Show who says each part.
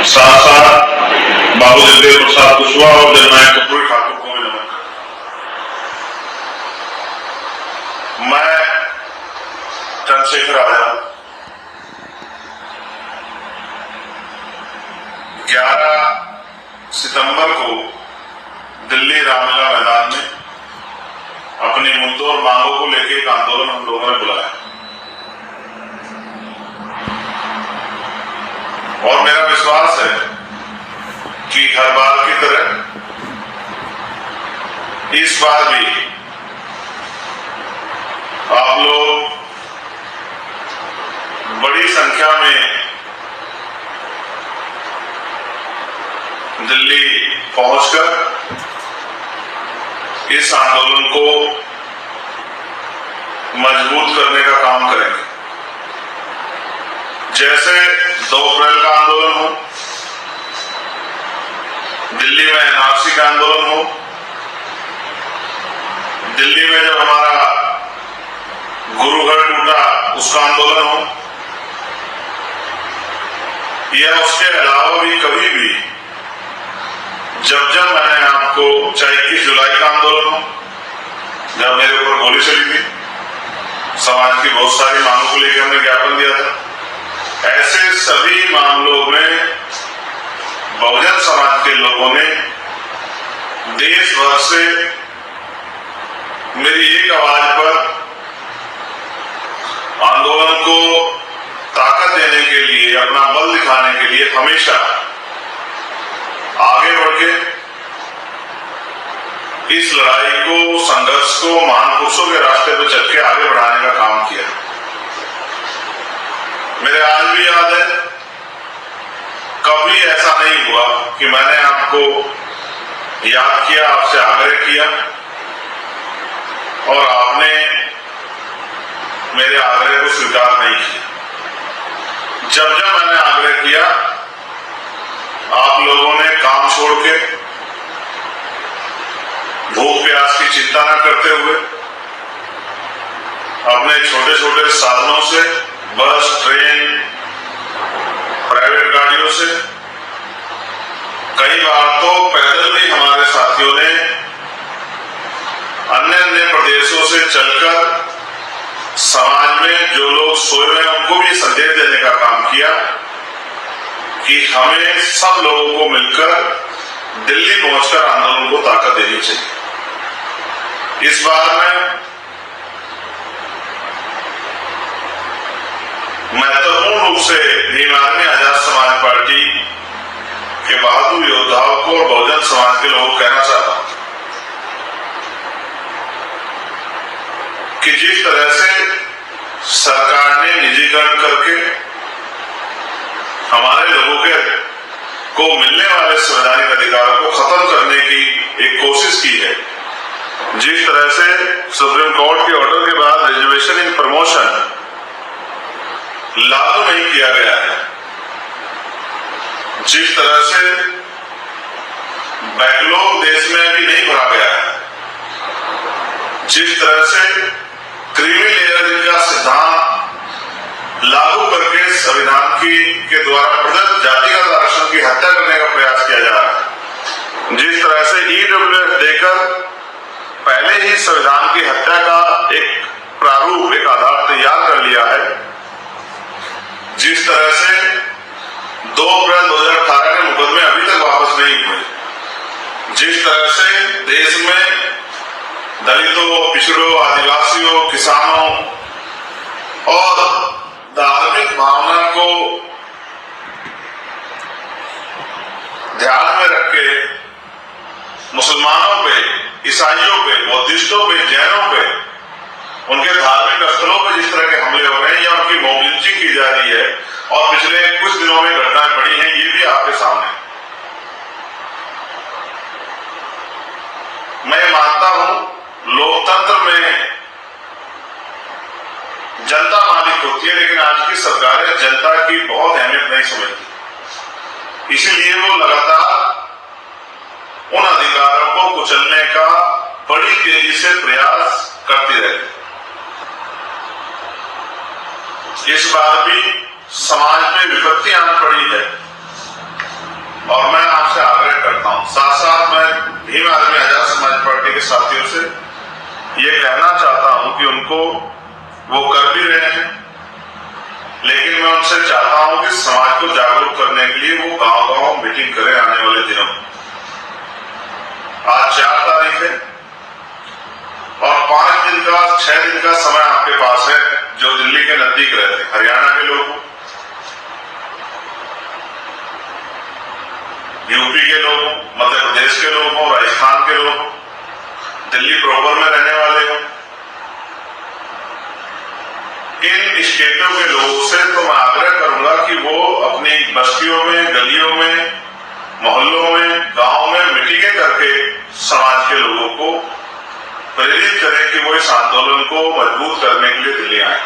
Speaker 1: साथ साथ बाबू जगदेव प्रसाद कुशवाहा और जननायक कपूर ठाकुर को भी नमन करता हूं। मैं चंद्रशेखर आजाद 11 सितंबर को दिल्ली रामलीला मैदान में अपने मुद्दों और मांगों को लेकर एक आंदोलन हम लोगों ने बुलाया और मेरा विश्वास है कि हर बार की तरह इस बार भी आप लोग बड़ी संख्या में दिल्ली पहुंचकर इस आंदोलन को मजबूत करने का काम करेंगे। जैसे 2 अप्रैल का आंदोलन हो, दिल्ली में एनआरसी का आंदोलन हो, दिल्ली में जब हमारा गुरुघर टूटा उसका आंदोलन हो, या उसके अलावा भी कभी भी जब मैंने आपको 21 जुलाई का आंदोलन हो, जब मेरे ऊपर गोली चली थी, समाज की बहुत सारी मांगों को लेकर हमने ज्ञापन दिया था, ऐसे सभी मामलों में बहुजन समाज के लोगों ने देश भर से मेरी एक आवाज पर आंदोलन को ताकत देने के लिए, अपना बल दिखाने के लिए हमेशा आगे बढ़ के इस लड़ाई को, संघर्ष को महापुरुषों के रास्ते पर चल के आगे बढ़ाने का काम किया। मेरे आज भी याद है, कभी ऐसा नहीं हुआ कि मैंने आपको याद किया, आपसे आग्रह किया और आपने मेरे आग्रह को स्वीकार नहीं किया। जब मैंने आग्रह किया, आप लोगों ने काम छोड़ के, भूख प्यास की चिंता न करते हुए, अपने छोटे छोटे साधनों से, बस, ट्रेन, प्राइवेट गाड़ियों से, कई बार तो पैदल भी हमारे साथियों ने अन्य प्रदेशों से चलकर समाज में जो लोग सोए हुए हैं उनको भी संदेश देने का काम किया कि हमें सब लोगों को मिलकर दिल्ली पहुंचकर आंदोलन को ताकत देनी चाहिए। इस बार में महत्वपूर्ण रूप से भीम आर्मी आजाद समाज पार्टी के बहादुर योद्धाओं को और बहुजन समाज के लोगों को कहना चाहता हूं कि जिस तरह से सरकार ने निजीकरण करके हमारे लोगों को मिलने वाले संवैधानिक अधिकारों को खत्म करने की एक कोशिश की है, जिस तरह से सुप्रीम कोर्ट के ऑर्डर के बाद रिजर्वेशन इन प्रमोशन लागू नहीं किया गया है, जिस तरह से बैकलॉग देश में भी नहीं भरा गया है, जिस तरह से क्रीमी लेयर का सिद्धांत लागू करके संविधान के द्वारा प्रदत्त जातिगत आरक्षण की हत्या करने का प्रयास किया जा रहा है, जिस तरह से ईडब्ल्यूएस देकर पहले ही संविधान की हत्या का एक प्रारूप, एक आधार तैयार कर लिया है, जिस तरह से 2 अप्रैल 2018 के मुकदमे अभी तक वापस नहीं हुए, जिस तरह से देश में दलितों, पिछड़ों, आदिवासियों, किसानों और धार्मिक भावना को ध्यान में रख के मुसलमानों पे, ईसाइयों पे, बौद्धिस्टों पे, जैनों पे, उनके धार्मिक स्थलों पर जिस तरह के हमले हो रहे हैं या उनकी मॉब लिंचिंग की जा रही है और पिछले कुछ दिनों में घटनाएं बढ़ी हैं, ये भी आपके सामने। मैं मानता हूं लोकतंत्र में जनता मालिक होती है, लेकिन आज की सरकारें जनता की बहुत अहमियत नहीं समझती, इसीलिए वो लगातार उन अधिकारों को कुचलने का बड़ी तेजी से प्रयास करती रहती। इस बार भी समाज में विपत्ति आन पड़ी है और मैं आपसे आग्रह करता हूं, साथ साथ मैं भीम आदमी आजाद समाज पार्टी के साथियों से ये कहना चाहता हूं कि उनको वो कर भी रहे हैं, लेकिन मैं उनसे चाहता हूं कि समाज को जागरूक करने के लिए वो गांव-गांव मीटिंग करें आने वाले दिनों में। आज 4 तारीख है और 5 दिन का 6 दिन का समय आपके पास है, जो दिल्ली के नजदीक रहते हैं, हरियाणा के लोग, यूपी के लोग, मध्य प्रदेश के लोग हों, राजस्थान के लोग, दिल्ली प्रॉपर में रहने वाले हों, इन स्टेटों के लोगों से तो मैं आग्रह करूंगा कि वो अपनी बस्तियों में, गलियों में, मोहल्लों में, गांव में मीटिंगें करके समाज के लोगों को प्रेरित करें कि वो इस आंदोलन को मजबूत करने के लिए दिल्ली आए।